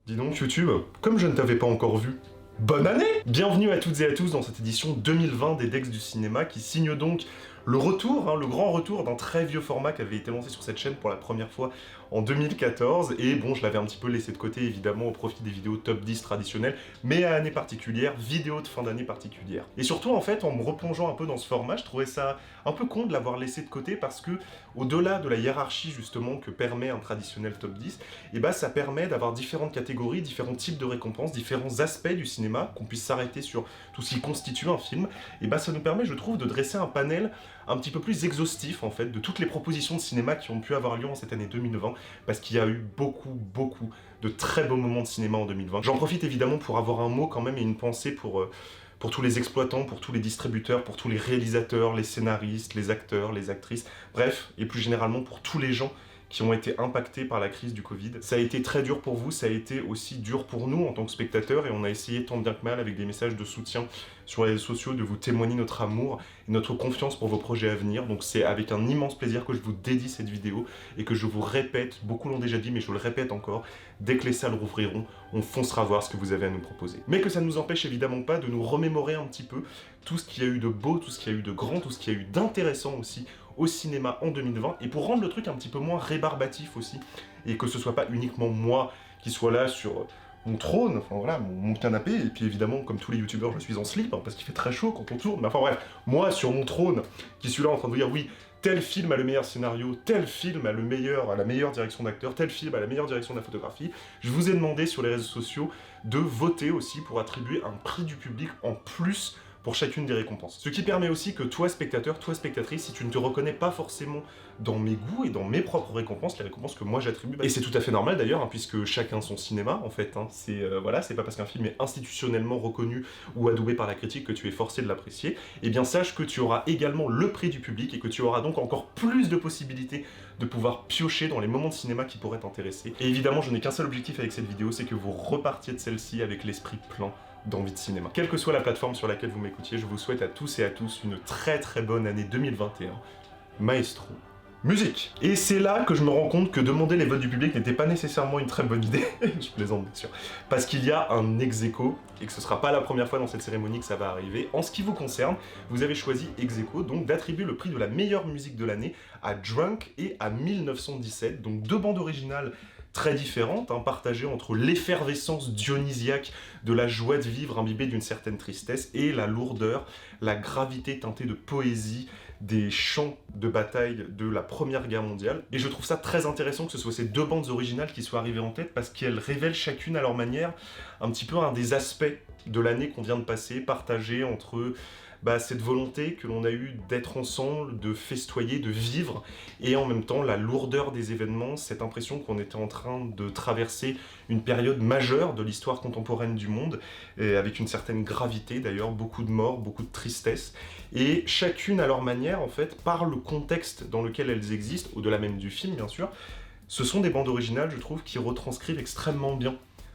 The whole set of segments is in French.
Dis donc YouTube, comme je ne t'avais pas encore vu, bonne année! Bienvenue à toutes et à tous dans cette édition 2020 des Dex du cinéma qui signe donc le retour, le grand retour d'un très vieux format qui avait été lancé sur cette chaîne pour la première fois en 2014, et bon, je l'avais un petit peu laissé de côté évidemment au profit des vidéos top 10 traditionnelles, mais à année particulière, vidéo de fin d'année particulière. Et surtout en fait, en me replongeant un peu dans ce format, je trouvais ça un peu con de l'avoir laissé de côté parce que, au-delà de la hiérarchie justement que permet un traditionnel top 10, et bah ça permet d'avoir différentes catégories, différents types de récompenses, différents aspects du cinéma, qu'on puisse s'arrêter sur tout ce qui constitue un film, et bah ça nous permet, je trouve, de dresser un panel un petit peu plus exhaustif en fait de toutes les propositions de cinéma qui ont pu avoir lieu en cette année 2020, parce qu'il y a eu beaucoup de très beaux moments de cinéma en 2020. J'en profite évidemment pour avoir un mot quand même et une pensée pour tous les exploitants, pour tous les distributeurs, pour tous les réalisateurs, les scénaristes, les acteurs, les actrices, bref, et plus généralement pour tous les gens qui ont été impactés par la crise du Covid. Ça a été très dur pour vous, ça a été aussi dur pour nous en tant que spectateurs, et on a essayé tant bien que mal avec des messages de soutien sur les réseaux sociaux de vous témoigner notre amour et notre confiance pour vos projets à venir. Donc c'est avec un immense plaisir que je vous dédie cette vidéo et que je vous répète, beaucoup l'ont déjà dit mais je le répète encore, dès que les salles rouvriront, on foncera voir ce que vous avez à nous proposer. Mais que ça ne nous empêche évidemment pas de nous remémorer un petit peu tout ce qu'il y a eu de beau, tout ce qu'il y a eu de grand, tout ce qu'il y a eu d'intéressant aussi au cinéma en 2020, et pour rendre le truc un petit peu moins rébarbatif aussi, et que ce soit pas uniquement moi qui soit là sur mon trône, enfin voilà, mon canapé, et puis évidemment, comme tous les youtubeurs, je suis en slip, parce qu'il fait très chaud quand on tourne, mais enfin bref, moi sur mon trône, qui suis là en train de vous dire, oui, tel film a le meilleur scénario, tel film a la meilleure direction d'acteur, tel film a la meilleure direction de la photographie, je vous ai demandé sur les réseaux sociaux de voter aussi pour attribuer un prix du public en plus pour chacune des récompenses. Ce qui permet aussi que toi, spectateur, toi, spectatrice, si tu ne te reconnais pas forcément dans mes goûts et dans mes propres récompenses, les récompenses que moi j'attribue, et c'est tout à fait normal d'ailleurs, puisque chacun son cinéma, en fait, c'est voilà, c'est pas parce qu'un film est institutionnellement reconnu ou adoubé par la critique que tu es forcé de l'apprécier, et bien sache que tu auras également le prix du public et que tu auras donc encore plus de possibilités de pouvoir piocher dans les moments de cinéma qui pourraient t'intéresser. Et évidemment, je n'ai qu'un seul objectif avec cette vidéo, c'est que vous repartiez de celle-ci avec l'esprit plein d'envie de cinéma. Quelle que soit la plateforme sur laquelle vous m'écoutiez, je vous souhaite à tous et à tous une très bonne année 2021. Maestro. Musique. Et c'est là que je me rends compte que demander les votes du public n'était pas nécessairement une très bonne idée, je plaisante bien sûr, parce qu'il y a un ex-aequo, et que ce sera pas la première fois dans cette cérémonie que ça va arriver. En ce qui vous concerne, vous avez choisi ex-aequo, donc d'attribuer le prix de la meilleure musique de l'année à Drunk et à 1917, donc deux bandes originales très différentes, partagées entre l'effervescence dionysiaque de la joie de vivre imbibée d'une certaine tristesse et la lourdeur, la gravité teintée de poésie des champs de bataille de la Première Guerre mondiale. Et je trouve ça très intéressant que ce soit ces deux bandes originales qui soient arrivées en tête, parce qu'elles révèlent chacune à leur manière un petit peu un des aspects de l'année qu'on vient de passer, partagé entre cette volonté que l'on a eue d'être ensemble, de festoyer, de vivre, et en même temps la lourdeur des événements, cette impression qu'on était en train de traverser une période majeure de l'histoire contemporaine du monde, et avec une certaine gravité d'ailleurs, beaucoup de morts, beaucoup de tristesse, et chacune à leur manière en fait, par le contexte dans lequel elles existent, au-delà même du film bien sûr, ce sont des bandes originales, je trouve, qui retranscrivent extrêmement bien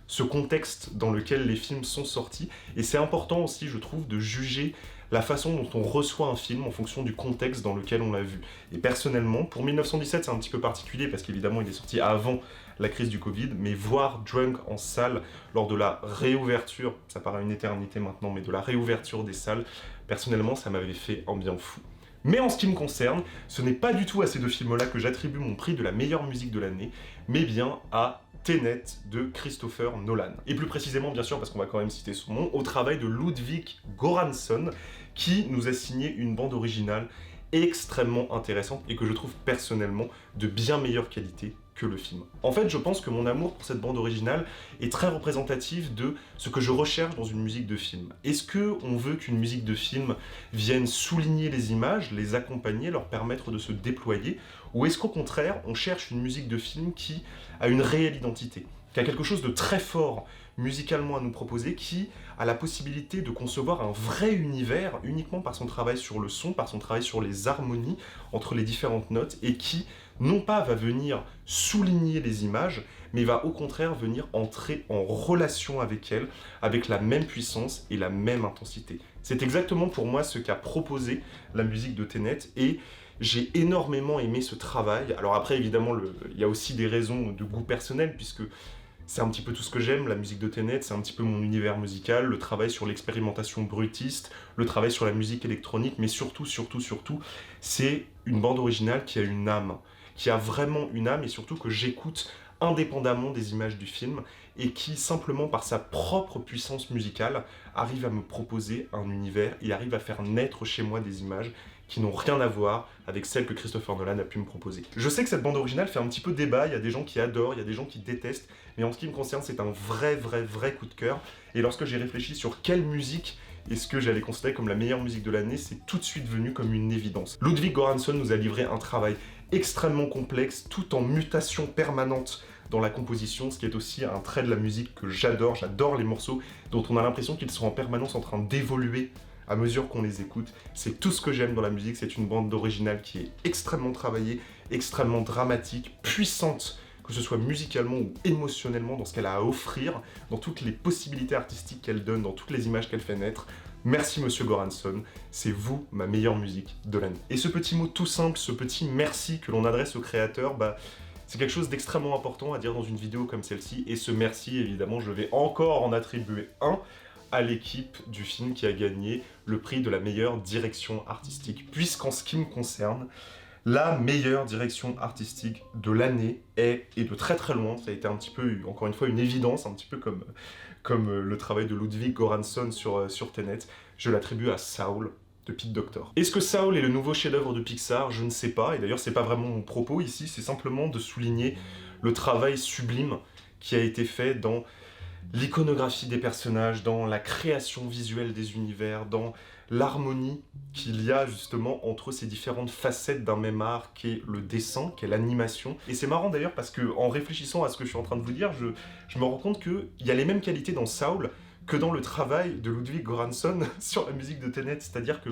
ce contexte dans lequel les films sont sortis, et c'est important aussi, je trouve, de juger la façon dont on reçoit un film en fonction du contexte dans lequel on l'a vu. Et personnellement, pour 1917, c'est un petit peu particulier, parce qu'évidemment, il est sorti avant la crise du Covid, mais voir Drunk en salle lors de la réouverture, ça paraît une éternité maintenant, mais de la réouverture des salles, personnellement, ça m'avait fait un bien fou. Mais en ce qui me concerne, ce n'est pas du tout à ces deux films-là que j'attribue mon prix de la meilleure musique de l'année, mais bien à Tenet de Christopher Nolan. Et plus précisément, bien sûr, parce qu'on va quand même citer son nom, au travail de Ludwig Göransson, qui nous a signé une bande originale extrêmement intéressante et que je trouve personnellement de bien meilleure qualité que le film. En fait, je pense que mon amour pour cette bande originale est très représentatif de ce que je recherche dans une musique de film. Est-ce qu'on veut qu'une musique de film vienne souligner les images, les accompagner, leur permettre de se déployer, ou est-ce qu'au contraire, on cherche une musique de film qui a une réelle identité, qui a quelque chose de très fort musicalement à nous proposer, qui a la possibilité de concevoir un vrai univers uniquement par son travail sur le son, par son travail sur les harmonies entre les différentes notes, et qui, non pas va venir souligner les images, mais va au contraire venir entrer en relation avec elles, avec la même puissance et la même intensité. C'est exactement pour moi ce qu'a proposé la musique de Tenet, et j'ai énormément aimé ce travail. Alors après, évidemment, il y a aussi des raisons de goût personnel, puisque C'est un petit peu tout ce que j'aime, la musique de Tenet, c'est un petit peu mon univers musical, le travail sur l'expérimentation brutiste, le travail sur la musique électronique, mais surtout, c'est une bande originale qui a une âme, qui a vraiment une âme, et surtout que j'écoute indépendamment des images du film, et qui, simplement par sa propre puissance musicale, arrive à me proposer un univers, et arrive à faire naître chez moi des images qui n'ont rien à voir avec celles que Christopher Nolan a pu me proposer. Je sais que cette bande originale fait un petit peu débat, il y a des gens qui adorent, il y a des gens qui détestent, mais en ce qui me concerne, c'est un vrai coup de cœur. Et lorsque j'ai réfléchi sur quelle musique est-ce que j'allais considérer comme la meilleure musique de l'année, c'est tout de suite venu comme une évidence. Ludwig Göransson nous a livré un travail extrêmement complexe, tout en mutation permanente dans la composition, ce qui est aussi un trait de la musique que j'adore. J'adore les morceaux dont on a l'impression qu'ils sont en permanence en train d'évoluer à mesure qu'on les écoute. C'est tout ce que j'aime dans la musique, c'est une bande originale qui est extrêmement travaillée, extrêmement dramatique, puissante, que ce soit musicalement ou émotionnellement, dans ce qu'elle a à offrir, dans toutes les possibilités artistiques qu'elle donne, dans toutes les images qu'elle fait naître. Merci Monsieur Göransson, c'est vous ma meilleure musique de l'année. Et ce petit mot tout simple, ce petit merci que l'on adresse au créateur, c'est quelque chose d'extrêmement important à dire dans une vidéo comme celle-ci, et ce merci, évidemment, je vais encore en attribuer un à l'équipe du film qui a gagné le prix de la meilleure direction artistique, puisqu'en ce qui me concerne, la meilleure direction artistique de l'année est, et de très loin, ça a été un petit peu, encore une fois, une évidence, un petit peu comme le travail de Ludwig Göransson sur Tenet, je l'attribue à Saul de Pete Docter. Est-ce que Saul est le nouveau chef-d'œuvre de Pixar? Je ne sais pas, et d'ailleurs c'est pas vraiment mon propos ici, c'est simplement de souligner le travail sublime qui a été fait dans l'iconographie des personnages, dans la création visuelle des univers, dans l'harmonie qu'il y a justement entre ces différentes facettes d'un même art qu'est le dessin, qu'est l'animation. Et c'est marrant d'ailleurs parce que en réfléchissant à ce que je suis en train de vous dire, je me rends compte qu'il y a les mêmes qualités dans Saul que dans le travail de Ludwig Göransson sur la musique de Tenet, c'est-à-dire que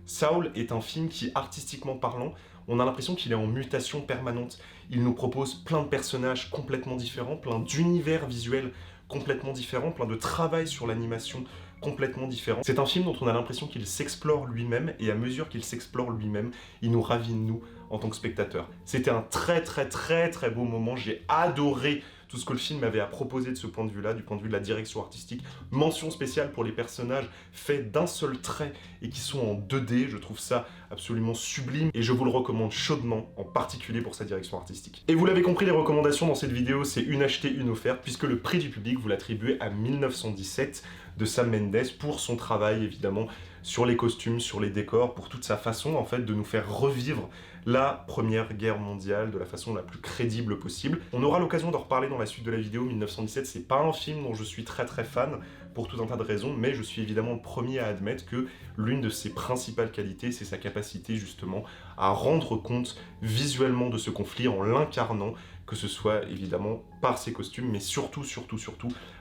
Saul est un film qui, artistiquement parlant, on a l'impression qu'il est en mutation permanente. Il nous propose plein de personnages complètement différents, plein d'univers visuels complètement différents, plein de travail sur l'animation complètement différent. C'est un film dont on a l'impression qu'il s'explore lui-même, et à mesure qu'il s'explore lui-même, il nous ravit nous en tant que spectateurs. C'était un très beau moment, j'ai adoré tout ce que le film avait à proposer de ce point de vue-là, du point de vue de la direction artistique. Mention spéciale pour les personnages faits d'un seul trait et qui sont en 2D, je trouve ça absolument sublime et je vous le recommande chaudement, en particulier pour sa direction artistique. Et vous l'avez compris, les recommandations dans cette vidéo, c'est une achetée, une offerte, puisque le prix du public, vous l'attribuez à 1917 de Sam Mendes pour son travail évidemment sur les costumes, sur les décors, pour toute sa façon en fait de nous faire revivre la Première Guerre mondiale de la façon la plus crédible possible. On aura l'occasion d'en reparler dans la suite de la vidéo. 1917, c'est pas un film dont je suis très fan pour tout un tas de raisons, mais je suis évidemment le premier à admettre que l'une de ses principales qualités, c'est sa capacité justement à rendre compte visuellement de ce conflit en l'incarnant, que ce soit évidemment par ses costumes, mais surtout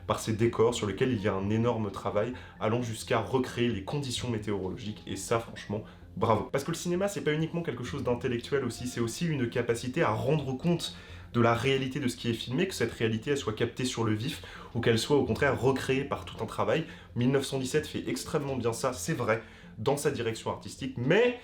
par ses décors sur lesquels il y a un énorme travail allant jusqu'à recréer les conditions météorologiques, et ça franchement, bravo. Parce que le cinéma, c'est pas uniquement quelque chose d'intellectuel aussi, c'est aussi une capacité à rendre compte de la réalité de ce qui est filmé, que cette réalité elle soit captée sur le vif, ou qu'elle soit au contraire recréée par tout un travail. 1917 fait extrêmement bien ça, c'est vrai, dans sa direction artistique, mais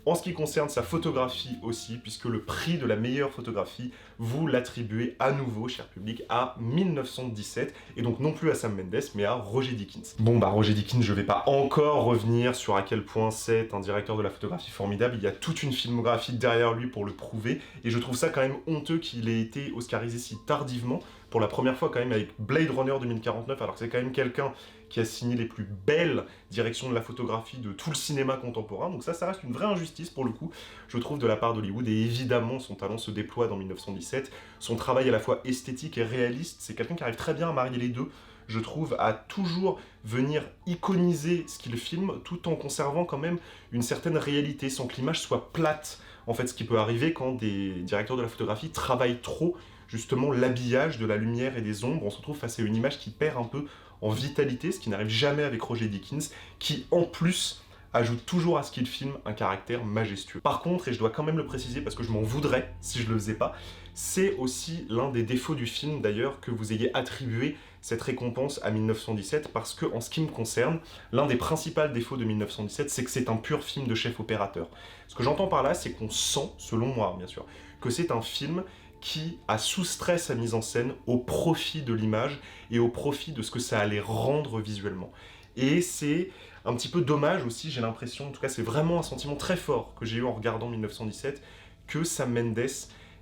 en ce qui concerne sa photographie aussi, puisque le prix de la meilleure photographie, vous l'attribuez à nouveau, cher public, à 1917, et donc non plus à Sam Mendes, mais à Roger Deakins. Bon Roger Deakins, je vais pas encore revenir sur à quel point c'est un directeur de la photographie formidable, il y a toute une filmographie derrière lui pour le prouver, et je trouve ça quand même honteux qu'il ait été oscarisé si tardivement, pour la première fois quand même avec Blade Runner 2049, alors que c'est quand même quelqu'un qui a signé les plus belles directions de la photographie de tout le cinéma contemporain, donc ça reste une vraie injustice pour le coup, je trouve, de la part d'Hollywood, et évidemment son talent se déploie dans 1917, son travail à la fois esthétique et réaliste, c'est quelqu'un qui arrive très bien à marier les deux, je trouve, à toujours venir iconiser ce qu'il filme, tout en conservant quand même une certaine réalité, sans que l'image soit plate, en fait, ce qui peut arriver quand des directeurs de la photographie travaillent trop justement l'habillage de la lumière et des ombres, on se retrouve face à une image qui perd un peu en vitalité, ce qui n'arrive jamais avec Roger Deakins, qui en plus ajoute toujours à ce qu'il filme un caractère majestueux. Par contre, et je dois quand même le préciser parce que je m'en voudrais si je le faisais pas, c'est aussi l'un des défauts du film d'ailleurs que vous ayez attribué cette récompense à 1917, parce que en ce qui me concerne, l'un des principaux défauts de 1917, c'est que c'est un pur film de chef opérateur. Ce que j'entends par là, c'est qu'on sent, selon moi bien sûr, que c'est un film qui a soustrait sa mise en scène au profit de l'image et au profit de ce que ça allait rendre visuellement. Et c'est un petit peu dommage aussi, j'ai l'impression, en tout cas c'est vraiment un sentiment très fort que j'ai eu en regardant 1917, que Sam Mendes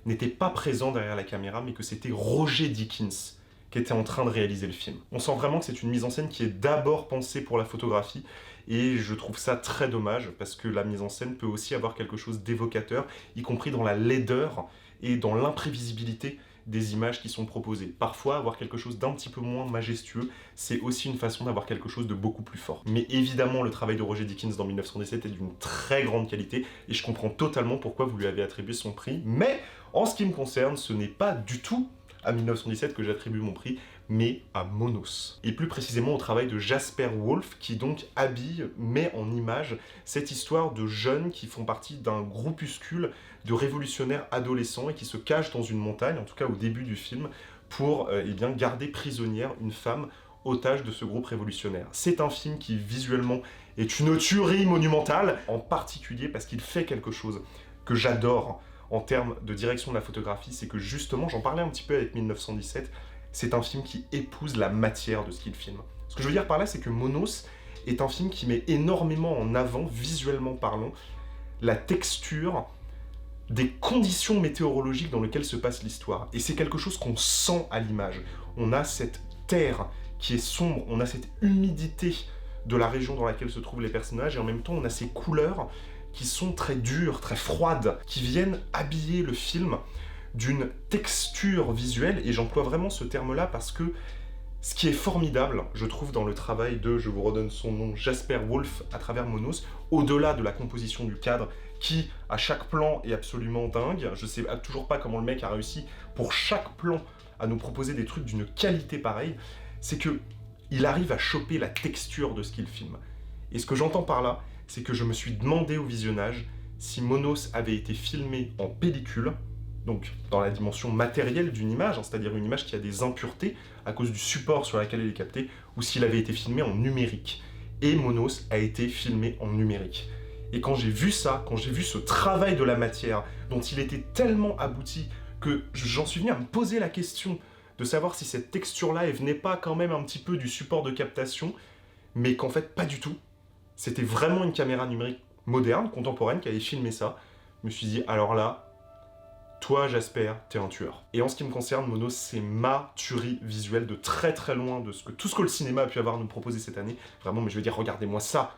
n'était pas présent derrière la caméra, mais que c'était Roger Deakins qui était en train de réaliser le film. On sent vraiment que c'est une mise en scène qui est d'abord pensée pour la photographie, et je trouve ça très dommage, parce que la mise en scène peut aussi avoir quelque chose d'évocateur, y compris dans la laideur et dans l'imprévisibilité des images qui sont proposées. Parfois, avoir quelque chose d'un petit peu moins majestueux, c'est aussi une façon d'avoir quelque chose de beaucoup plus fort. Mais évidemment, le travail de Roger Deakins dans 1917 est d'une très grande qualité, et je comprends totalement pourquoi vous lui avez attribué son prix, mais en ce qui me concerne, ce n'est pas du tout à 1917 que j'attribue mon prix, mais à Monos. Et plus précisément au travail de Jasper Wolf, qui donc met en image cette histoire de jeunes qui font partie d'un groupuscule de révolutionnaires adolescents et qui se cachent dans une montagne, en tout cas au début du film, pour garder prisonnière une femme otage de ce groupe révolutionnaire. C'est un film qui visuellement est une tuerie monumentale, en particulier parce qu'il fait quelque chose que j'adore en termes de direction de la photographie, c'est que justement, j'en parlais un petit peu avec 1917, c'est un film qui épouse la matière de ce qu'il filme. Ce que je veux dire par là, c'est que Monos est un film qui met énormément en avant, visuellement parlant, la texture des conditions météorologiques dans lesquelles se passe l'histoire. Et c'est quelque chose qu'on sent à l'image. On a cette terre qui est sombre, on a cette humidité de la région dans laquelle se trouvent les personnages, et en même temps, on a ces couleurs qui sont très dures, très froides, qui viennent habiller le film d'une texture visuelle, et j'emploie vraiment ce terme-là parce que ce qui est formidable, je trouve, dans le travail de, je vous redonne son nom, Jasper Wolf à travers Monos, au-delà de la composition du cadre, qui, à chaque plan, est absolument dingue. Je sais toujours pas comment le mec a réussi, pour chaque plan, à nous proposer des trucs d'une qualité pareille, c'est que il arrive à choper la texture de ce qu'il filme. Et ce que j'entends par là, c'est que je me suis demandé au visionnage si Monos avait été filmé en pellicule, donc dans la dimension matérielle d'une image, c'est-à-dire une image qui a des impuretés à cause du support sur lequel elle est captée, ou s'il avait été filmé en numérique. Et Monos a été filmé en numérique. Et quand j'ai vu ça, quand j'ai vu ce travail de la matière, dont il était tellement abouti, que j'en suis venu à me poser la question de savoir si cette texture-là, elle venait pas quand même un petit peu du support de captation, mais qu'en fait, pas du tout. C'était vraiment une caméra numérique moderne, contemporaine, qui avait filmé ça. Je me suis dit, alors là, toi, Jasper, t'es un tueur. Et en ce qui me concerne, Monos, c'est ma tuerie visuelle de très très loin de tout ce que le cinéma a pu avoir à nous proposer cette année. Vraiment, mais je veux dire, regardez-moi ça.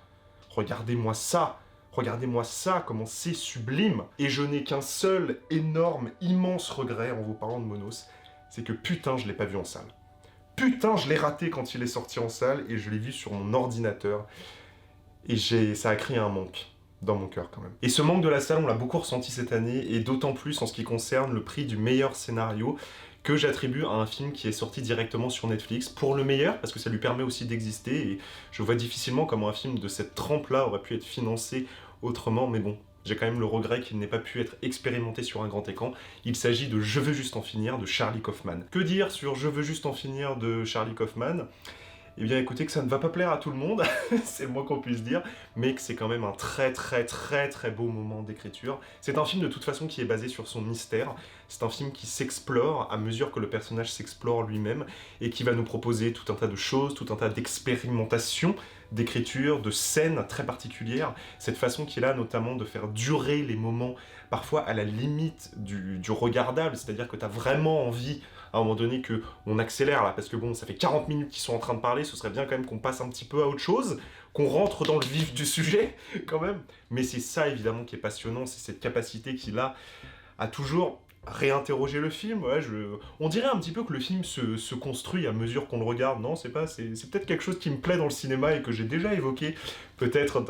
Regardez-moi ça. Regardez-moi ça, comment c'est sublime. Et je n'ai qu'un seul énorme, immense regret en vous parlant de Monos, c'est que putain, je l'ai pas vu en salle. Putain, je l'ai raté quand il est sorti en salle, et je l'ai vu sur mon ordinateur. Et ça a créé un manque dans mon cœur quand même. Et ce manque de la salle, on l'a beaucoup ressenti cette année, et d'autant plus en ce qui concerne le prix du meilleur scénario, que j'attribue à un film qui est sorti directement sur Netflix, pour le meilleur, parce que ça lui permet aussi d'exister, et je vois difficilement comment un film de cette trempe-là aurait pu être financé autrement, mais bon, j'ai quand même le regret qu'il n'ait pas pu être expérimenté sur un grand écran. Il s'agit de Je veux juste en finir de Charlie Kaufman. Que dire sur Je veux juste en finir de Charlie Kaufman ? Eh bien écoutez, que ça ne va pas plaire à tout le monde, c'est le moins qu'on puisse dire, mais que c'est quand même un très très très très beau moment d'écriture. C'est un film de toute façon qui est basé sur son mystère, c'est un film qui s'explore à mesure que le personnage s'explore lui-même, et qui va nous proposer tout un tas de choses, tout un tas d'expérimentations, d'écriture, de scènes très particulières, cette façon qu'il a notamment de faire durer les moments, parfois à la limite du regardable, c'est-à-dire que t'as vraiment envie à un moment donné qu'on accélère là, parce que bon, ça fait 40 minutes qu'ils sont en train de parler, ce serait bien quand même qu'on passe un petit peu à autre chose, qu'on rentre dans le vif du sujet, quand même. Mais c'est ça, évidemment, qui est passionnant, c'est cette capacité qu'il a à toujours réinterroger le film. Ouais, on dirait un petit peu que le film se construit à mesure qu'on le regarde. Non, c'est peut-être quelque chose qui me plaît dans le cinéma et que j'ai déjà évoqué, peut-être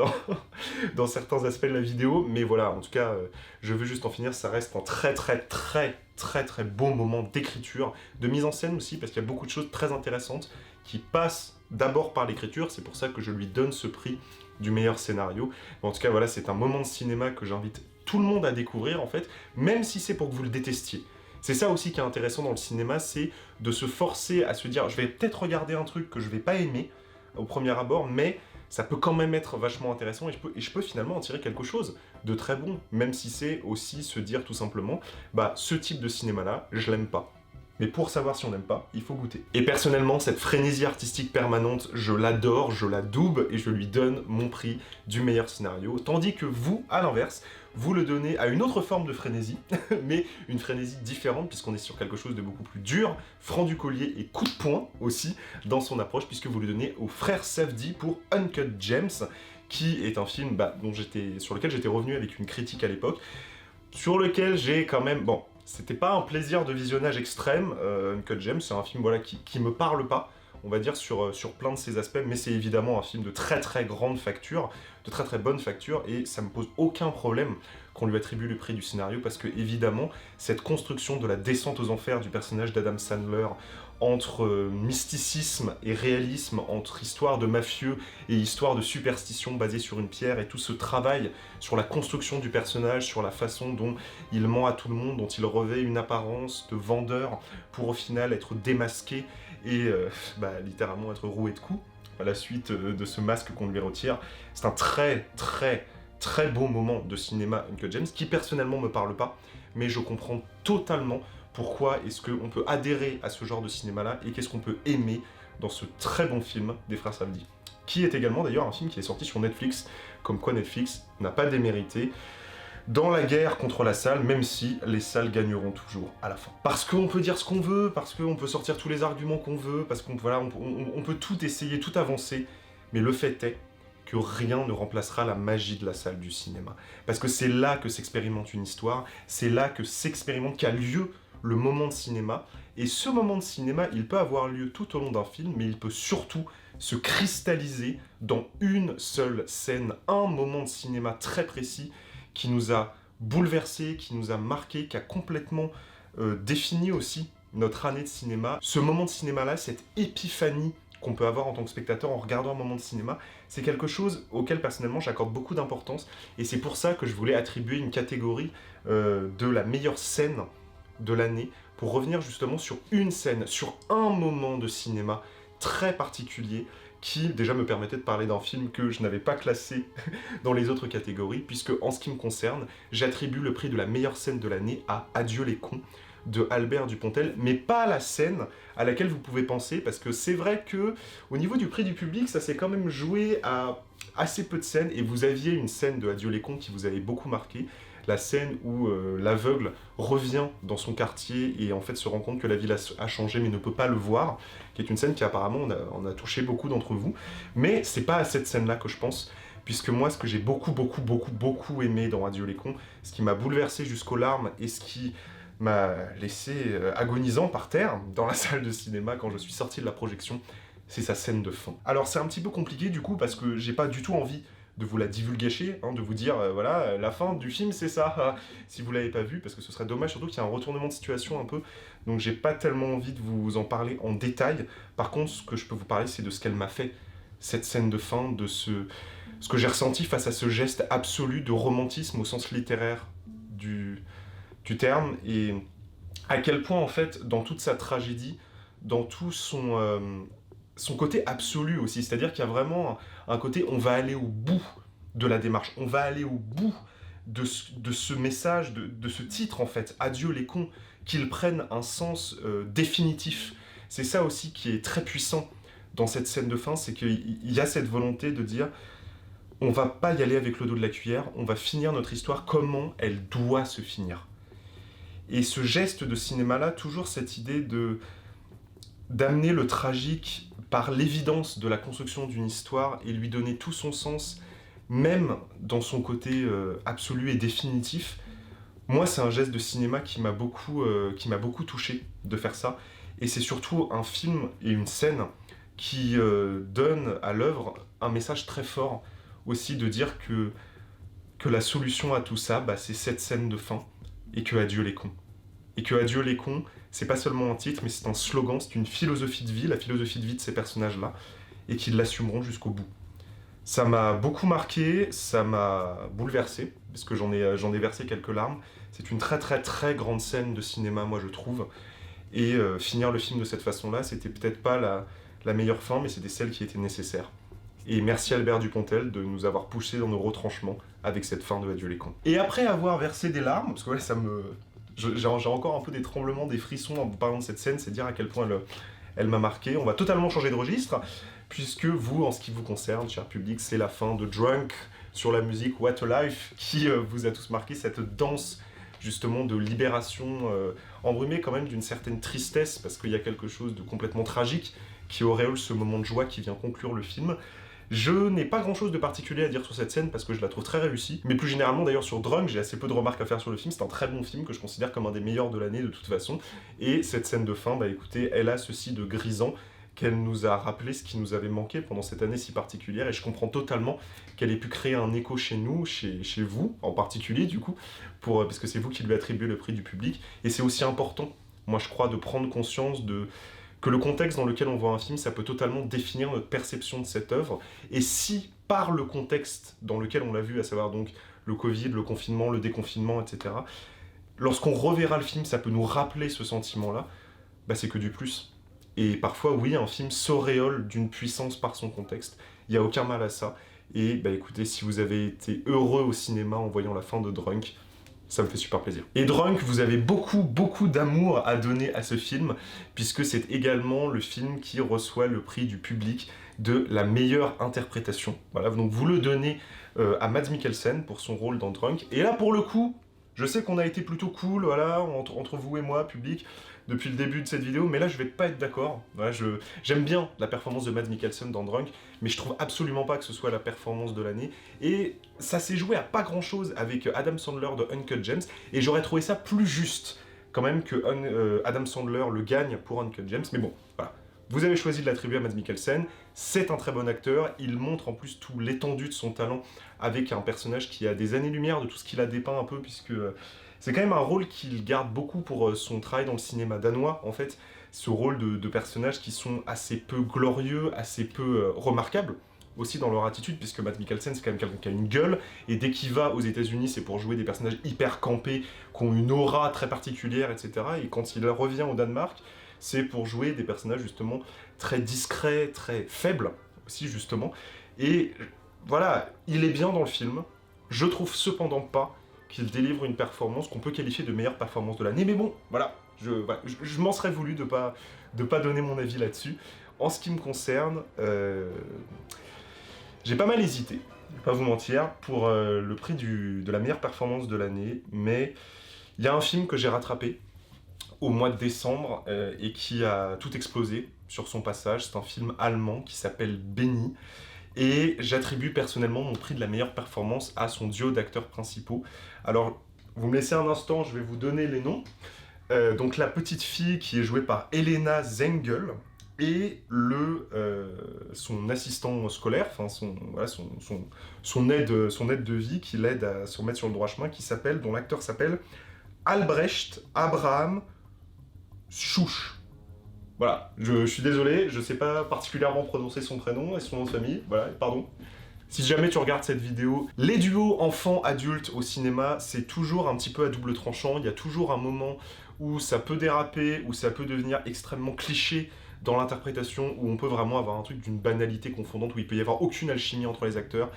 dans certains aspects de la vidéo, mais voilà, en tout cas, Je veux juste en finir, ça reste un très très très très très beau moment d'écriture, de mise en scène aussi, parce qu'il y a beaucoup de choses très intéressantes qui passent d'abord par l'écriture, c'est pour ça que je lui donne ce prix du meilleur scénario. En tout cas, voilà, c'est un moment de cinéma que j'invite tout le monde à découvrir, en fait, même si c'est pour que vous le détestiez. C'est ça aussi qui est intéressant dans le cinéma, c'est de se forcer à se dire, je vais peut-être regarder un truc que je vais pas aimer au premier abord, mais ça peut quand même être vachement intéressant, et je peux finalement en tirer quelque chose de très bon, même si c'est aussi se dire tout simplement, bah ce type de cinéma-là, je l'aime pas. Mais pour savoir si on n'aime pas, il faut goûter. Et personnellement, cette frénésie artistique permanente, je l'adore, je la double et je lui donne mon prix du meilleur scénario. Tandis que vous, à l'inverse, vous le donnez à une autre forme de frénésie, mais une frénésie différente puisqu'on est sur quelque chose de beaucoup plus dur, franc du collier et coup de poing aussi dans son approche, puisque vous le donnez aux frères Safdie pour Uncut Gems, qui est un film sur lequel j'étais revenu avec une critique à l'époque, sur lequel j'ai quand même... Bon, c'était pas un plaisir de visionnage extrême, Uncut Gems, c'est un film voilà, qui me parle pas, on va dire, sur plein de ses aspects, mais c'est évidemment un film de très très grande facture, de très très bonne facture, et ça me pose aucun problème qu'on lui attribue le prix du scénario, parce que évidemment, cette construction de la descente aux enfers du personnage d'Adam Sandler, entre mysticisme et réalisme, entre histoire de mafieux et histoire de superstition basée sur une pierre, et tout ce travail sur la construction du personnage, sur la façon dont il ment à tout le monde, dont il revêt une apparence de vendeur pour au final être démasqué et littéralement être roué de coups à la suite de ce masque qu'on lui retire. C'est un très très très beau moment de cinéma Uncut Gems qui personnellement me parle pas, mais je comprends totalement pourquoi est-ce qu'on peut adhérer à ce genre de cinéma-là et qu'est-ce qu'on peut aimer dans ce très bon film des frères Safdie, qui est également d'ailleurs un film qui est sorti sur Netflix, comme quoi Netflix n'a pas démérité dans la guerre contre la salle, même si les salles gagneront toujours à la fin. Parce qu'on peut dire ce qu'on veut, parce qu'on peut sortir tous les arguments qu'on veut, parce qu'on voilà, on peut tout essayer, tout avancer, mais le fait est que rien ne remplacera la magie de la salle du cinéma. Parce que c'est là que s'expérimente une histoire, c'est là que s'expérimente, qu'a lieu le moment de cinéma, et ce moment de cinéma, il peut avoir lieu tout au long d'un film, mais il peut surtout se cristalliser dans une seule scène, un moment de cinéma très précis qui nous a bouleversés, qui nous a marqués, qui a complètement défini aussi notre année de cinéma. Ce moment de cinéma-là, cette épiphanie qu'on peut avoir en tant que spectateur en regardant un moment de cinéma, c'est quelque chose auquel personnellement j'accorde beaucoup d'importance, et c'est pour ça que je voulais attribuer une catégorie de la meilleure scène de l'année, pour revenir justement sur une scène, sur un moment de cinéma très particulier, qui déjà me permettait de parler d'un film que je n'avais pas classé dans les autres catégories, puisque en ce qui me concerne, j'attribue le prix de la meilleure scène de l'année à Adieu les cons, de Albert Dupontel, mais pas la scène à laquelle vous pouvez penser, parce que c'est vrai que au niveau du prix du public, ça s'est quand même joué à assez peu de scènes, et vous aviez une scène de Adieu les cons qui vous avait beaucoup marqué, la scène où l'aveugle revient dans son quartier et en fait se rend compte que la ville a changé mais ne peut pas le voir, qui est une scène qui apparemment on a touché beaucoup d'entre vous, mais c'est pas à cette scène-là que je pense, puisque moi ce que j'ai beaucoup aimé dans Adieu les cons, ce qui m'a bouleversé jusqu'aux larmes et ce qui m'a laissé agonisant par terre dans la salle de cinéma quand je suis sorti de la projection, c'est sa scène de fin. Alors c'est un petit peu compliqué du coup parce que j'ai pas du tout envie de vous la divulgâcher, de vous dire, voilà, la fin du film, c'est ça, si vous l'avez pas vu, parce que ce serait dommage, surtout qu'il y a un retournement de situation un peu, donc j'ai pas tellement envie de vous en parler en détail. Par contre, ce que je peux vous parler, c'est de ce qu'elle m'a fait, cette scène de fin, de ce que j'ai ressenti face à ce geste absolu de romantisme au sens littéraire du terme, et à quel point, en fait, dans toute sa tragédie, dans tout son côté absolu aussi, c'est-à-dire qu'il y a vraiment un côté, on va aller au bout de la démarche, on va aller au bout de ce message, de ce titre en fait, Adieu les cons, qu'il prenne un sens définitif. C'est ça aussi qui est très puissant dans cette scène de fin, c'est qu'il y a cette volonté de dire, on va pas y aller avec le dos de la cuillère, on va finir notre histoire comment elle doit se finir. Et ce geste de cinéma-là, toujours cette idée d'amener le tragique par l'évidence de la construction d'une histoire et lui donner tout son sens, même dans son côté absolu et définitif. Moi, c'est un geste de cinéma qui m'a beaucoup touché de faire ça. Et c'est surtout un film et une scène qui donne à l'œuvre un message très fort aussi, de dire que la solution à tout ça, c'est cette scène de fin, et que adieu les cons. Et que adieu les cons, c'est pas seulement un titre, mais c'est un slogan, c'est une philosophie de vie, la philosophie de vie de ces personnages-là, et qu'ils l'assumeront jusqu'au bout. Ça m'a beaucoup marqué, ça m'a bouleversé, parce que j'en ai versé quelques larmes. C'est une très très très grande scène de cinéma, moi je trouve. Et finir le film de cette façon-là, c'était peut-être pas la meilleure fin, mais c'était celle qui était nécessaire. Et merci Albert Dupontel de nous avoir poussé dans nos retranchements avec cette fin de Adieu les cons. Et après avoir versé des larmes, parce que ouais, j'ai encore un peu des tremblements, des frissons en vous parlant de cette scène, c'est dire à quel point elle m'a marqué. On va totalement changer de registre, puisque vous, en ce qui vous concerne, cher public, c'est la fin de Drunk sur la musique What a Life, qui vous a tous marqué, cette danse justement de libération embrumée quand même d'une certaine tristesse, parce qu'il y a quelque chose de complètement tragique qui auréole ce moment de joie qui vient conclure le film. Je n'ai pas grand chose de particulier à dire sur cette scène parce que je la trouve très réussie, mais plus généralement d'ailleurs sur Drunk, j'ai assez peu de remarques à faire sur le film, c'est un très bon film que je considère comme un des meilleurs de l'année de toute façon, et cette scène de fin, bah écoutez, elle a ceci de grisant qu'elle nous a rappelé ce qui nous avait manqué pendant cette année si particulière, et je comprends totalement qu'elle ait pu créer un écho chez nous, chez vous en particulier du coup, parce que c'est vous qui lui attribuez le prix du public, et c'est aussi important, moi je crois, de prendre conscience que le contexte dans lequel on voit un film, ça peut totalement définir notre perception de cette œuvre. Et si, par le contexte dans lequel on l'a vu, à savoir donc le Covid, le confinement, le déconfinement, etc., lorsqu'on reverra le film, ça peut nous rappeler ce sentiment-là, bah c'est que du plus. Et parfois, oui, un film s'auréole d'une puissance par son contexte. Il n'y a aucun mal à ça. Et bah écoutez, si vous avez été heureux au cinéma en voyant la fin de Drunk, ça me fait super plaisir. Et Drunk, vous avez beaucoup d'amour à donner à ce film, puisque c'est également le film qui reçoit le prix du public de la meilleure interprétation. Voilà, donc vous le donnez à Mads Mikkelsen pour son rôle dans Drunk. Et là, pour le coup, je sais qu'on a été plutôt cool, voilà, entre vous et moi, public, depuis le début de cette vidéo, mais là je vais pas être d'accord. Voilà, j'aime bien la performance de Mads Mikkelsen dans Drunk, mais je trouve absolument pas que ce soit la performance de l'année. Et ça s'est joué à pas grand chose avec Adam Sandler de Uncut Gems, et j'aurais trouvé ça plus juste quand même que Adam Sandler le gagne pour Uncut Gems, mais bon, voilà. Vous avez choisi de l'attribuer à Mads Mikkelsen, c'est un très bon acteur, il montre en plus tout l'étendue de son talent avec un personnage qui a des années-lumière de tout ce qu'il a dépeint un peu, puisque c'est quand même un rôle qu'il garde beaucoup pour son travail dans le cinéma danois, en fait, ce rôle de personnages qui sont assez peu glorieux, assez peu remarquables, aussi dans leur attitude, puisque Mads Mikkelsen c'est quand même quelqu'un qui a une gueule, et dès qu'il va aux États-Unis c'est pour jouer des personnages hyper campés, qui ont une aura très particulière, etc. Et quand il revient au Danemark, c'est pour jouer des personnages justement très discrets, très faibles aussi justement. Et voilà, il est bien dans le film. Je trouve cependant pas qu'il délivre une performance qu'on peut qualifier de meilleure performance de l'année. Mais bon, voilà, je m'en serais voulu de pas donner mon avis là-dessus. En ce qui me concerne, j'ai pas mal hésité, je vais pas vous mentir, pour le prix de la meilleure performance de l'année, mais il y a un film que j'ai rattrapé au mois de décembre et qui a tout explosé sur son passage. C'est un film allemand qui s'appelle Béni, et j'attribue personnellement mon prix de la meilleure performance à son duo d'acteurs principaux. Alors, vous me laissez un instant, je vais vous donner les noms. Donc la petite fille qui est jouée par Helena Zengel, et son assistant scolaire, enfin son aide de vie qui l'aide à se remettre sur le droit chemin, dont l'acteur s'appelle Albrecht Abraham Schuch. Voilà, je suis désolé, je sais pas particulièrement prononcer son prénom et son nom de famille, voilà, pardon. Si jamais tu regardes cette vidéo, les duos enfants-adultes au cinéma, c'est toujours un petit peu à double tranchant, il y a toujours un moment où ça peut déraper, où ça peut devenir extrêmement cliché dans l'interprétation, où on peut vraiment avoir un truc d'une banalité confondante, où il peut y avoir aucune alchimie entre les acteurs.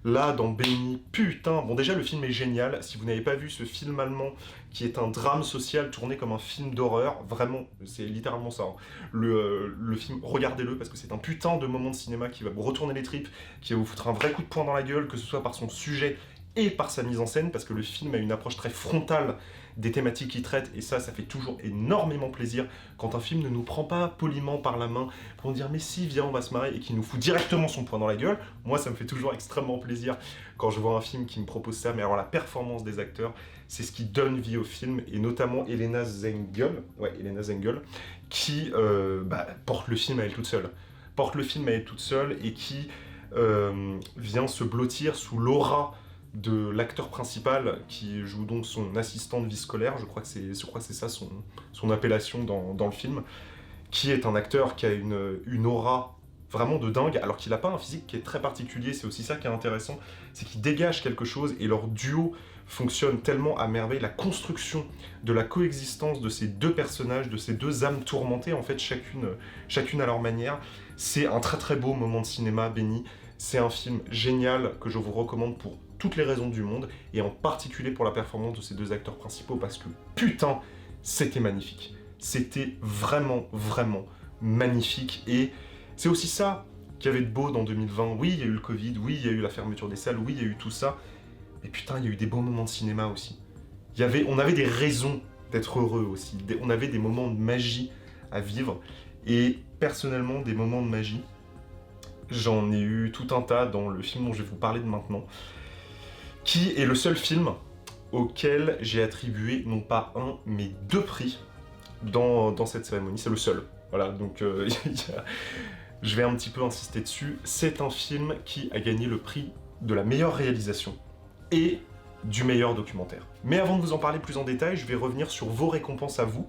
Là, dans Béni, putain, bon déjà le film est génial, si vous n'avez pas vu ce film allemand qui est un drame social tourné comme un film d'horreur, vraiment, c'est littéralement ça, hein. Le film, regardez-le parce que c'est un putain de moment de cinéma qui va vous retourner les tripes, qui va vous foutre un vrai coup de poing dans la gueule, que ce soit par son sujet et par sa mise en scène, parce que le film a une approche très frontale des thématiques qu'il traite, et ça fait toujours énormément plaisir quand un film ne nous prend pas poliment par la main pour nous dire mais si, viens, on va se marrer, et qui nous fout directement son poing dans la gueule. Moi, ça me fait toujours extrêmement plaisir quand je vois un film qui me propose ça, mais alors la performance des acteurs, c'est ce qui donne vie au film, et notamment Helena Zengel, qui porte le film à elle toute seule, et qui vient se blottir sous l'aura de l'acteur principal qui joue donc son assistant de vie scolaire, je crois que c'est ça son appellation dans le film, qui est un acteur qui a une aura vraiment de dingue, alors qu'il n'a pas un physique qui est très particulier. C'est aussi ça qui est intéressant, c'est qu'il dégage quelque chose, et leur duo fonctionne tellement à merveille. La construction de la coexistence de ces deux personnages, de ces deux âmes tourmentées, en fait, chacune à leur manière, c'est un très très beau moment de cinéma, Béni. C'est un film génial que je vous recommande pour toutes les raisons du monde, et en particulier pour la performance de ces deux acteurs principaux, parce que putain, c'était magnifique. C'était vraiment, vraiment magnifique, et c'est aussi ça qu'il y avait de beau dans 2020. Oui, il y a eu le Covid, oui, il y a eu la fermeture des salles, oui, il y a eu tout ça, mais putain, il y a eu des beaux moments de cinéma aussi. On avait des raisons d'être heureux aussi, on avait des moments de magie à vivre, et personnellement, des moments de magie, j'en ai eu tout un tas dans le film dont je vais vous parler de maintenant, qui est le seul film auquel j'ai attribué non pas un, mais 2 prix dans cette cérémonie. C'est le seul. Voilà, donc je vais un petit peu insister dessus. C'est un film qui a gagné le prix de la meilleure réalisation et du meilleur documentaire. Mais avant de vous en parler plus en détail, je vais revenir sur vos récompenses à vous.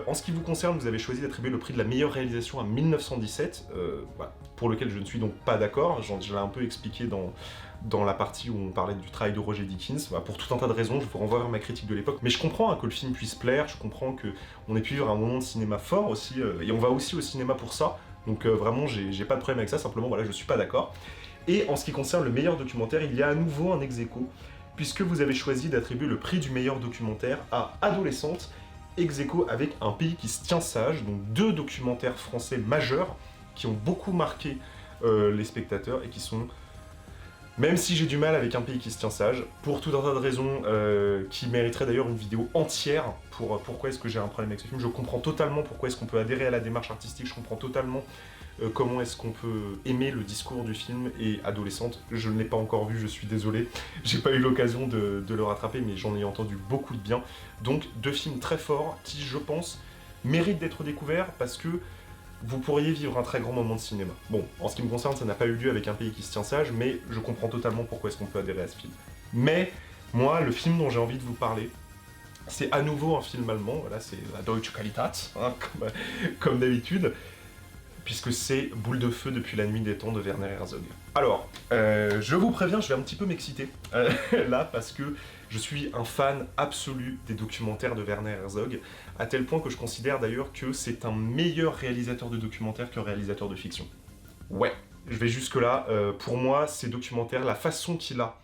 En ce qui vous concerne, vous avez choisi d'attribuer le prix de la meilleure réalisation à 1917, voilà, pour lequel je ne suis donc pas d'accord. Je l'ai un peu expliqué dans la partie où on parlait du travail de Roger Deakins. Voilà, pour tout un tas de raisons, je vous renvoie vers ma critique de l'époque. Mais je comprends que le film puisse plaire, je comprends qu'on ait pu vivre un moment de cinéma fort aussi, et on va aussi au cinéma pour ça. Donc vraiment, j'ai pas de problème avec ça, simplement voilà, je suis pas d'accord. Et en ce qui concerne le meilleur documentaire, il y a à nouveau un ex-aequo, puisque vous avez choisi d'attribuer le prix du meilleur documentaire à Adolescente, ex-aequo avec Un pays qui se tient sage, donc 2 documentaires français majeurs qui ont beaucoup marqué les spectateurs et qui sont, même si j'ai du mal avec Un pays qui se tient sage, pour tout un tas de raisons qui mériteraient d'ailleurs une vidéo entière pour pourquoi est-ce que j'ai un problème avec ce film. Je comprends totalement pourquoi est-ce qu'on peut adhérer à la démarche artistique, je comprends totalement comment est-ce qu'on peut aimer le discours du film, et Adolescente, je ne l'ai pas encore vu, je suis désolé, j'ai pas eu l'occasion de le rattraper, mais j'en ai entendu beaucoup de bien. Donc 2 films très forts qui, je pense, méritent d'être découverts parce que vous pourriez vivre un très grand moment de cinéma. Bon, en ce qui me concerne, ça n'a pas eu lieu avec Un pays qui se tient sage, mais je comprends totalement pourquoi est-ce qu'on peut adhérer à ce film. Mais moi, le film dont j'ai envie de vous parler, c'est à nouveau un film allemand, voilà, c'est la Deutsche Qualität, hein, comme d'habitude, puisque c'est Boule de feu depuis la nuit des temps de Werner Herzog. Alors, je vous préviens, je vais un petit peu m'exciter là, parce que je suis un fan absolu des documentaires de Werner Herzog, à tel point que je considère d'ailleurs que c'est un meilleur réalisateur de documentaires que réalisateur de fiction. Ouais, je vais jusque-là. Pour moi, ces documentaires, la façon qu'il a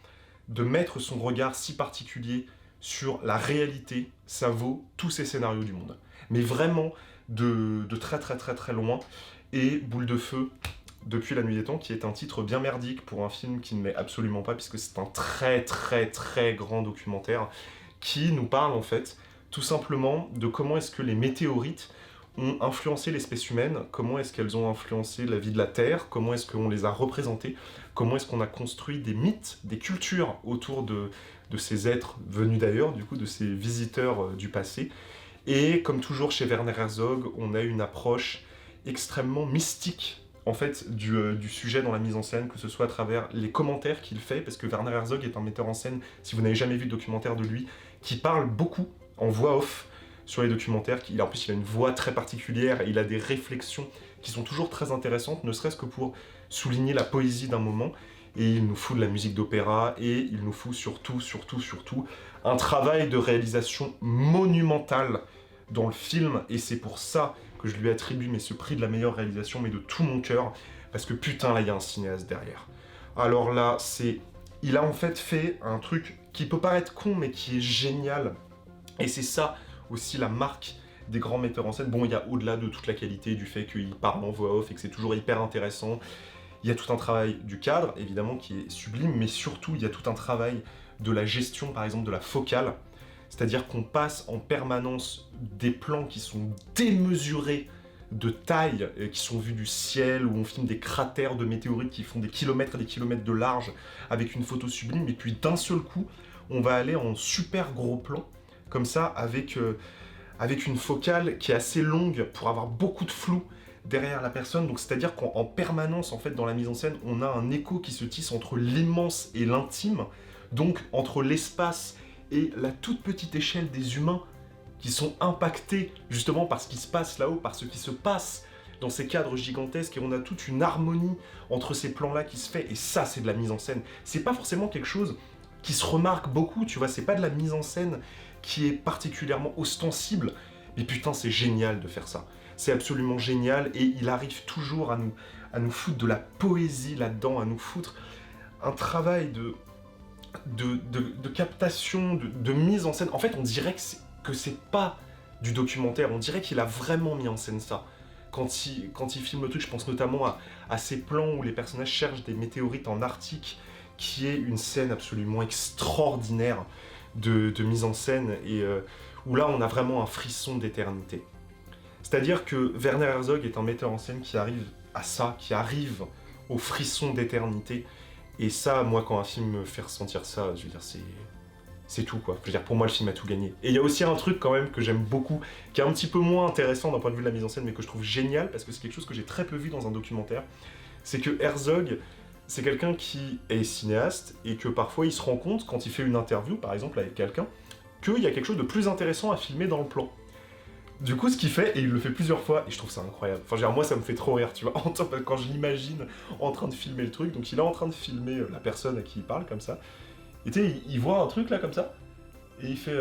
de mettre son regard si particulier sur la réalité, ça vaut tous ces scénarios du monde. Mais vraiment, de très très très très loin. Et Boule de feu, depuis la nuit des temps, qui est un titre bien merdique pour un film qui ne l'est absolument pas, puisque c'est un très très très grand documentaire qui nous parle en fait tout simplement de comment est-ce que les météorites ont influencé l'espèce humaine, comment est-ce qu'elles ont influencé la vie de la Terre, comment est-ce qu'on les a représentées, comment est-ce qu'on a construit des mythes, des cultures autour de ces êtres venus d'ailleurs, du coup de ces visiteurs du passé. Et comme toujours chez Werner Herzog, on a une approche extrêmement mystique en fait du sujet dans la mise en scène, que ce soit à travers les commentaires qu'il fait, parce que Werner Herzog est un metteur en scène, si vous n'avez jamais vu de documentaire de lui, qui parle beaucoup en voix off sur les documentaires. En plus, il a une voix très particulière, et il a des réflexions qui sont toujours très intéressantes, ne serait-ce que pour souligner la poésie d'un moment, et il nous fout de la musique d'opéra, et il nous fout surtout un travail de réalisation monumental dans le film, et c'est pour ça que je lui attribue ce prix de la meilleure réalisation, mais de tout mon cœur, parce que putain, là, il y a un cinéaste derrière. Alors là, il a en fait un truc qui peut paraître con, mais qui est génial, et c'est ça aussi la marque des grands metteurs en scène. Bon, il y a au-delà de toute la qualité, du fait qu'il parle en voix off, et que c'est toujours hyper intéressant, il y a tout un travail du cadre, évidemment, qui est sublime, mais surtout, il y a tout un travail de la gestion, par exemple, de la focale. C'est-à-dire qu'on passe en permanence des plans qui sont démesurés de taille, qui sont vus du ciel, où on filme des cratères de météorites qui font des kilomètres et des kilomètres de large, avec une photo sublime, et puis d'un seul coup, on va aller en super gros plan, comme ça, avec une focale qui est assez longue pour avoir beaucoup de flou derrière la personne. Donc c'est-à-dire qu'en permanence, en fait, dans la mise en scène, on a un écho qui se tisse entre l'immense et l'intime, donc entre l'espace et la toute petite échelle des humains qui sont impactés justement par ce qui se passe là-haut, par ce qui se passe dans ces cadres gigantesques, et on a toute une harmonie entre ces plans-là qui se fait, et ça, c'est de la mise en scène. C'est pas forcément quelque chose qui se remarque beaucoup, tu vois, c'est pas de la mise en scène qui est particulièrement ostensible, mais putain, c'est génial de faire ça. C'est absolument génial, et il arrive toujours à nous foutre de la poésie là-dedans, à nous foutre un travail de captation, de mise en scène. En fait, on dirait que c'est pas du documentaire, on dirait qu'il a vraiment mis en scène ça. Quand il filme le truc, je pense notamment à ces plans où les personnages cherchent des météorites en Arctique, qui est une scène absolument extraordinaire de mise en scène, et où là on a vraiment un frisson d'éternité. C'est-à-dire que Werner Herzog est un metteur en scène qui arrive à ça, qui arrive au frisson d'éternité, et ça, moi, quand un film me fait ressentir ça, je veux dire, c'est tout, quoi. Je veux dire, pour moi, le film a tout gagné. Et il y a aussi un truc, quand même, que j'aime beaucoup, qui est un petit peu moins intéressant d'un point de vue de la mise en scène, mais que je trouve génial, parce que c'est quelque chose que j'ai très peu vu dans un documentaire, c'est que Herzog, c'est quelqu'un qui est cinéaste, et que parfois, il se rend compte, quand il fait une interview, par exemple, avec quelqu'un, qu'il y a quelque chose de plus intéressant à filmer dans le plan. Du coup, ce qu'il fait, et il le fait plusieurs fois, et je trouve ça incroyable. Enfin, genre, moi, ça me fait trop rire, tu vois, quand je l'imagine en train de filmer le truc. Donc, il est en train de filmer la personne à qui il parle, comme ça. Et tu sais, il voit un truc, là, comme ça, et il fait...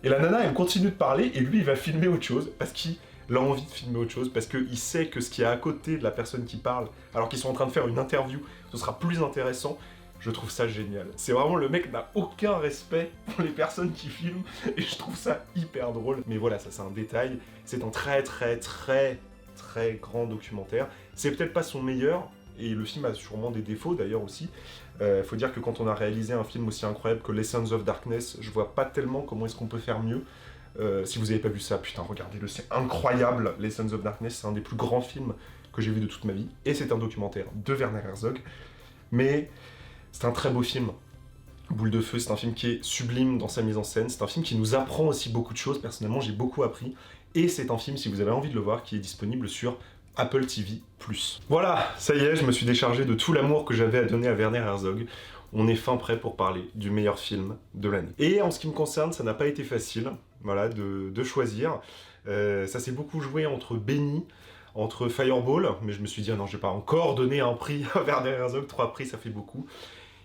Et la nana, elle continue de parler, et lui, il va filmer autre chose, parce qu'il a envie de filmer autre chose, parce qu'il sait que ce qui est à côté de la personne qui parle, alors qu'ils sont en train de faire une interview, ce sera plus intéressant. Je trouve ça génial. C'est vraiment, le mec n'a aucun respect pour les personnes qui filment, et je trouve ça hyper drôle. Mais voilà, ça c'est un détail. C'est un très grand documentaire. C'est peut-être pas son meilleur, et le film a sûrement des défauts d'ailleurs aussi. Faut dire que quand on a réalisé un film aussi incroyable que Lessons of Darkness, je vois pas tellement comment est-ce qu'on peut faire mieux. Si vous avez pas vu ça, putain, regardez-le, c'est incroyable. Lessons of Darkness, c'est un des plus grands films que j'ai vu de toute ma vie, et c'est un documentaire de Werner Herzog. Mais c'est un très beau film. Boule de feu, c'est un film qui est sublime dans sa mise en scène, c'est un film qui nous apprend aussi beaucoup de choses, personnellement j'ai beaucoup appris, et c'est un film, si vous avez envie de le voir, qui est disponible sur Apple TV+. Voilà, ça y est, je me suis déchargé de tout l'amour que j'avais à donner à Werner Herzog. On est fin prêt pour parler du meilleur film de l'année. Et en ce qui me concerne, ça n'a pas été facile, voilà, de choisir. Ça s'est beaucoup joué entre Benny, entre Fireball, mais je me suis dit, ah non, je vais pas encore donner un prix à Werner Herzog, 3 prix, ça fait beaucoup.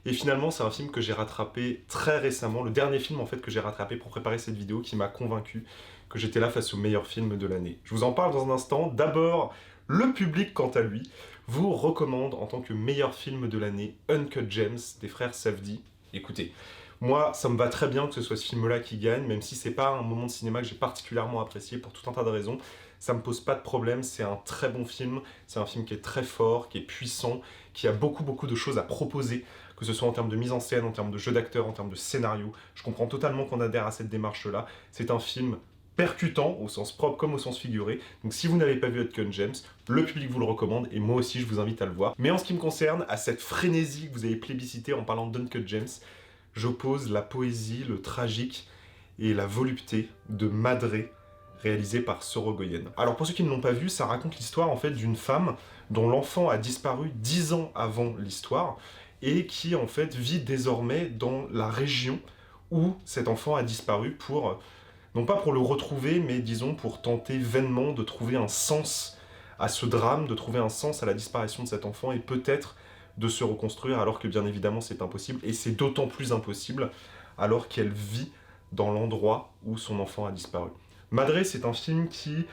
Et finalement, c'est un film que j'ai rattrapé très récemment, le dernier film en fait que j'ai rattrapé pour préparer cette vidéo, qui m'a convaincu que j'étais là face au meilleur film de l'année. Je vous en parle dans un instant. D'abord, le public, quant à lui, vous recommande en tant que meilleur film de l'année Uncut Gems des frères Safdie. Écoutez, moi, ça me va très bien que ce soit ce film-là qui gagne, même si c'est pas un moment de cinéma que j'ai particulièrement apprécié pour tout un tas de raisons. Ça me pose pas de problème, c'est un très bon film, c'est un film qui est très fort, qui est puissant, qui a beaucoup de choses à proposer, que ce soit en termes de mise en scène, en termes de jeu d'acteur, en termes de scénario. Je comprends totalement qu'on adhère à cette démarche-là. C'est un film percutant, au sens propre comme au sens figuré. Donc si vous n'avez pas vu Uncut Gems, le public vous le recommande, et moi aussi je vous invite à le voir. Mais en ce qui me concerne, à cette frénésie que vous avez plébiscité en parlant d'Uncut Gems, j'oppose la poésie, le tragique et la volupté de Madré, réalisé par Sorogoyen. Alors pour ceux qui ne l'ont pas vu, ça raconte l'histoire en fait d'une femme dont l'enfant a disparu 10 ans avant l'histoire, et qui en fait vit désormais dans la région où cet enfant a disparu pour, non pas pour le retrouver, mais disons pour tenter vainement de trouver un sens à ce drame, de trouver un sens à la disparition de cet enfant, et peut-être de se reconstruire, alors que bien évidemment c'est impossible, et c'est d'autant plus impossible alors qu'elle vit dans l'endroit où son enfant a disparu. Madré, c'est un film qui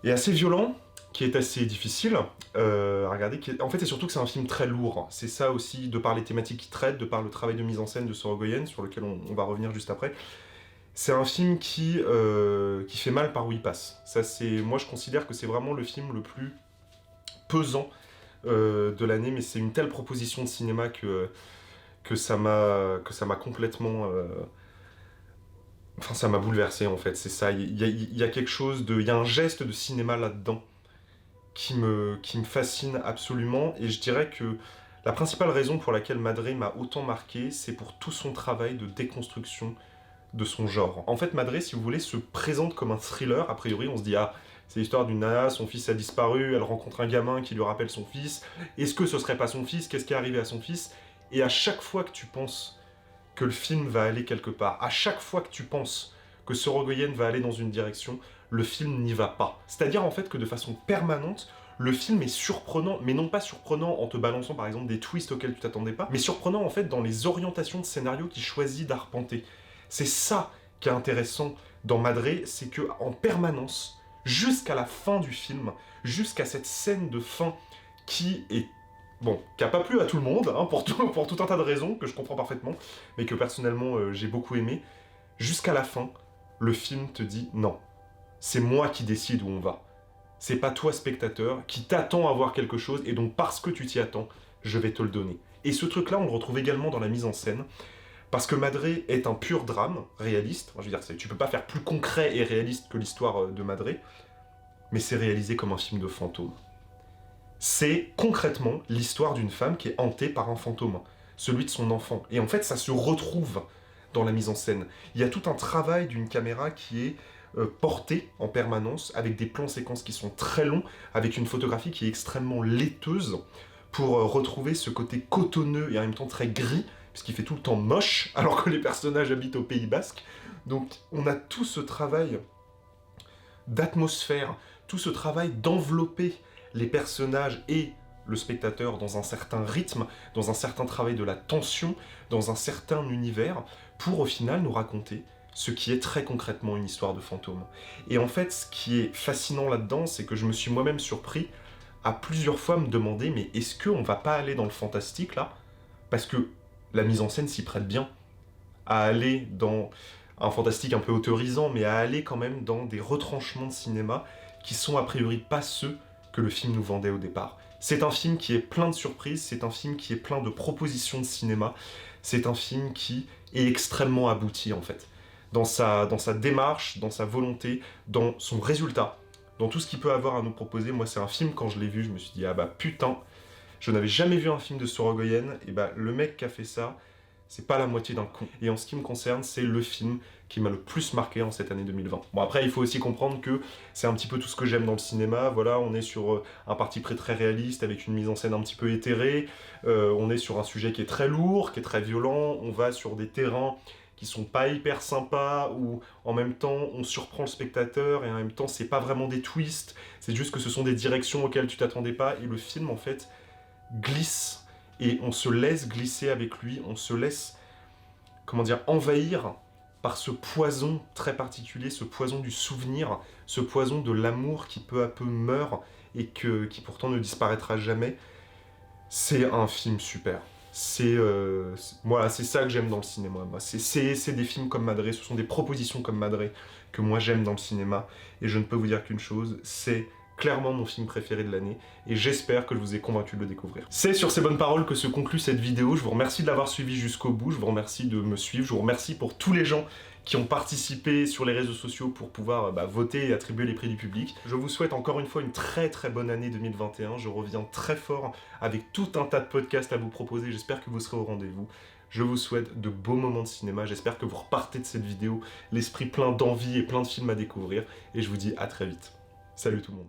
est assez violent, qui est assez difficile à regarder. En fait, c'est surtout que c'est un film très lourd. C'est ça aussi, de par les thématiques qu'il traite, de par le travail de mise en scène de Sorogoyen, sur lequel on va revenir juste après. C'est un film qui fait mal par où il passe. Ça, moi, je considère que c'est vraiment le film le plus pesant de l'année, mais c'est une telle proposition de cinéma que ça m'a complètement... Enfin, ça m'a bouleversé, en fait, c'est ça. Il y a quelque chose de... Il y a un geste de cinéma là-dedans qui me fascine absolument, et je dirais que la principale raison pour laquelle Madré m'a autant marqué, c'est pour tout son travail de déconstruction de son genre. En fait, Madré, si vous voulez, se présente comme un thriller. A priori, on se dit, ah, c'est l'histoire d'une nana, son fils a disparu, elle rencontre un gamin qui lui rappelle son fils. Est-ce que ce serait pas son fils? Qu'est-ce qui est arrivé à son fils? Et à chaque fois que tu penses que le film va aller quelque part, à chaque fois que tu penses que Sorogoyen va aller dans une direction, le film n'y va pas. C'est-à-dire en fait que de façon permanente, le film est surprenant, mais non pas surprenant en te balançant par exemple des twists auxquels tu t'attendais pas, mais surprenant en fait dans les orientations de scénario qu'il choisit d'arpenter. C'est ça qui est intéressant dans Madré, c'est que en permanence, jusqu'à la fin du film, jusqu'à cette scène de fin qui est, bon, qui a pas plu à tout le monde, hein, pour tout un tas de raisons que je comprends parfaitement, mais que personnellement j'ai beaucoup aimé. Jusqu'à la fin, le film te dit non, c'est moi qui décide où on va. C'est pas toi, spectateur, qui t'attends à voir quelque chose, et donc parce que tu t'y attends, je vais te le donner. Et ce truc-là, on le retrouve également dans la mise en scène, parce que Madré est un pur drame réaliste. Enfin, je veux dire, tu peux pas faire plus concret et réaliste que l'histoire de Madré, mais c'est réalisé comme un film de fantôme. C'est concrètement l'histoire d'une femme qui est hantée par un fantôme, celui de son enfant. Et en fait, ça se retrouve dans la mise en scène. Il y a tout un travail d'une caméra qui est portée en permanence, avec des plans séquences qui sont très longs, avec une photographie qui est extrêmement laiteuse, pour retrouver ce côté cotonneux et en même temps très gris, puisqu'il fait tout le temps moche, alors que les personnages habitent au Pays Basque. Donc on a tout ce travail d'atmosphère, tout ce travail d'envelopper les personnages et le spectateur dans un certain rythme, dans un certain travail de la tension, dans un certain univers, pour au final nous raconter ce qui est très concrètement une histoire de fantôme. Et en fait, ce qui est fascinant là-dedans, c'est que je me suis moi-même surpris à plusieurs fois me demander, mais est-ce qu'on va pas aller dans le fantastique là? Parce que la mise en scène s'y prête bien à aller dans un fantastique un peu autorisant, mais à aller quand même dans des retranchements de cinéma qui sont a priori pas ceux que le film nous vendait au départ. C'est un film qui est plein de surprises, c'est un film qui est plein de propositions de cinéma, c'est un film qui est extrêmement abouti en fait. Dans sa démarche, dans sa volonté, dans son résultat, dans tout ce qu'il peut avoir à nous proposer. Moi, c'est un film, quand je l'ai vu, je me suis dit, ah bah putain, je n'avais jamais vu un film de Sorogoyen, et bah le mec qui a fait ça, c'est pas la moitié d'un con. Et en ce qui me concerne, c'est le film qui m'a le plus marqué en cette année 2020. Bon, après, il faut aussi comprendre que c'est un petit peu tout ce que j'aime dans le cinéma. Voilà, on est sur un parti pris très réaliste, avec une mise en scène un petit peu éthérée. On est sur un sujet qui est très lourd, qui est très violent. On va sur des terrains qui sont pas hyper sympas, où en même temps on surprend le spectateur, et en même temps c'est pas vraiment des twists, c'est juste que ce sont des directions auxquelles tu t'attendais pas, et le film en fait glisse, et on se laisse glisser avec lui, on se laisse, comment dire, envahir par ce poison très particulier, ce poison du souvenir, ce poison de l'amour qui peu à peu meurt, et qui pourtant ne disparaîtra jamais. C'est un film super. Voilà, c'est ça que j'aime dans le cinéma. C'est des films comme Madré, ce sont des propositions comme Madré que moi j'aime dans le cinéma. Et je ne peux vous dire qu'une chose, c'est clairement mon film préféré de l'année. Et j'espère que je vous ai convaincu de le découvrir. C'est sur ces bonnes paroles que se conclut cette vidéo. Je vous remercie de l'avoir suivi jusqu'au bout. Je vous remercie de me suivre. Je vous remercie pour tous les gens qui ont participé sur les réseaux sociaux pour pouvoir voter et attribuer les prix du public. Je vous souhaite encore une fois une très très bonne année 2021. Je reviens très fort avec tout un tas de podcasts à vous proposer. J'espère que vous serez au rendez-vous. Je vous souhaite de beaux moments de cinéma. J'espère que vous repartez de cette vidéo l'esprit plein d'envie et plein de films à découvrir. Et je vous dis à très vite. Salut tout le monde.